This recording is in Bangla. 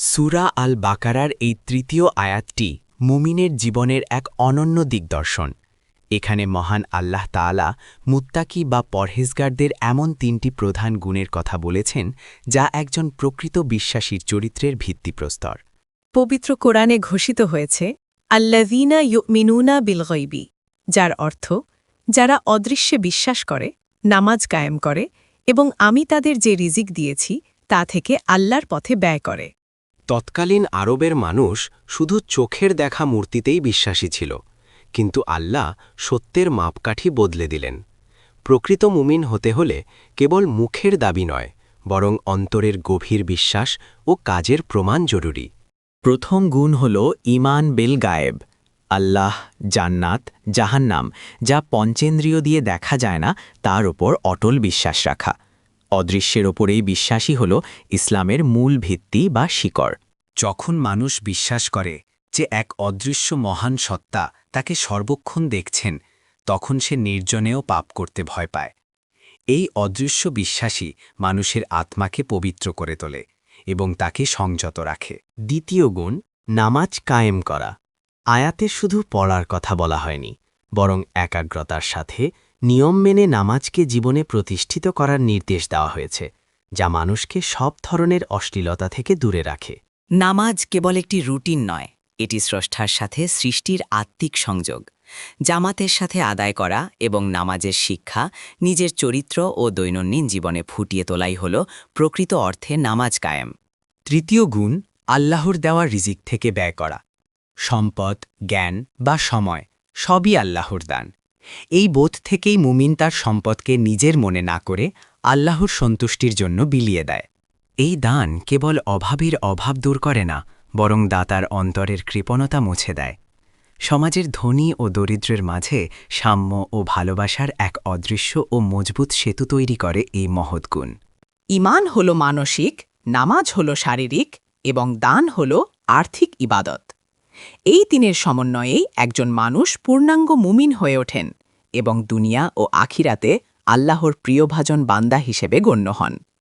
সূরা আল বাকারার এই তৃতীয় আয়াতটি মুমিনের জীবনের এক অনন্য দিগদর্শন। এখানে মহান আল্লাহ তাআলা মুত্তাকি বা পরহেজগারদের এমন তিনটি প্রধান গুণের কথা বলেছেন যা একজন প্রকৃত বিশ্বাসীর চরিত্রের ভিত্তিপ্রস্তর। পবিত্র কোরআনে ঘোষিত হয়েছে আল্লাযীনা ইউমিনুনা বিল গায়বি, যার অর্থ যারা অদৃশ্যে বিশ্বাস করে, নামাজ কায়েম করে এবং আমি তাদের যে রিজিক দিয়েছি তা থেকে আল্লাহর পথে ব্যয় করে। তৎকালীন আরবের মানুষ শুধু চোখের দেখা মূর্তিতেই বিশ্বাসী ছিল, কিন্তু আল্লাহ সত্যের মাপকাঠি বদলে দিলেন। প্রকৃত মুমিন হতে হলে কেবল মুখের দাবি নয়, বরং অন্তরের গভীর বিশ্বাস ও কাজের প্রমাণ জরুরি। প্রথম গুণ হল ঈমান বিল গায়েব, আল্লাহ, জান্নাত, জাহান্নাম যা পঞ্চেন্দ্রিয় দিয়ে দেখা যায় না তার ওপর অটল বিশ্বাস রাখা। অদৃশ্যের ওপরেই বিশ্বাসী হল ইসলামের মূল ভিত্তি বা শিকড়। যখন মানুষ বিশ্বাস করে যে এক অদৃশ্য মহান সত্তা তাকে সর্বক্ষণ দেখছেন, তখন সে নির্জনেও পাপ করতে ভয় পায়। এই অদৃশ্য বিশ্বাসই মানুষের আত্মাকে পবিত্র করে তোলে এবং তাকে সংযত রাখে। দ্বিতীয় গুণ, নামাজ কায়েম করা। আয়াতে শুধু পড়ার কথা বলা হয়নি, বরং একাগ্রতার সাথে নিয়ম মেনে নামাজকে জীবনে প্রতিষ্ঠিত করার নির্দেশ দেওয়া হয়েছে, যা মানুষকে সব ধরনের অশ্লীলতা থেকে দূরে রাখে। নামাজ কেবল একটি রুটিন নয়, এটি স্রষ্টার সাথে সৃষ্টির আত্মিক সংযোগ। জামাতের সাথে আদায় করা এবং নামাজের শিক্ষা নিজের চরিত্র ও দৈনন্দিন জীবনে ফুটিয়ে তোলাই হল প্রকৃত অর্থে নামাজ কায়েম। তৃতীয় গুণ, আল্লাহর দেওয়া রিজিক থেকে ব্যয় করা। সম্পদ, জ্ঞান বা সময় সবই আল্লাহর দান। এই বোধ থেকেই মুমিন তার সম্পদকে নিজের মনে না করে আল্লাহর সন্তুষ্টির জন্য বিলিয়ে দেয়। এই দান কেবল অভাবীর অভাব দূর করে না, বরং দাতার অন্তরের কৃপণতা মুছে দেয়। সমাজের ধনী ও দরিদ্রের মাঝে সাম্য ও ভালোবাসার এক অদৃশ্য ও মজবুত সেতু তৈরি করে এই মহৎ গুণ। ঈমান হল মানসিক, নামাজ হল শারীরিক এবং দান হল আর্থিক ইবাদত। এই তিনের সমন্বয়েই একজন মানুষ পূর্ণাঙ্গ মুমিন হয়ে ওঠেন এবং দুনিয়া ও আখিরাতে আল্লাহর প্রিয়ভাজন বান্দা হিসেবে গণ্য হন।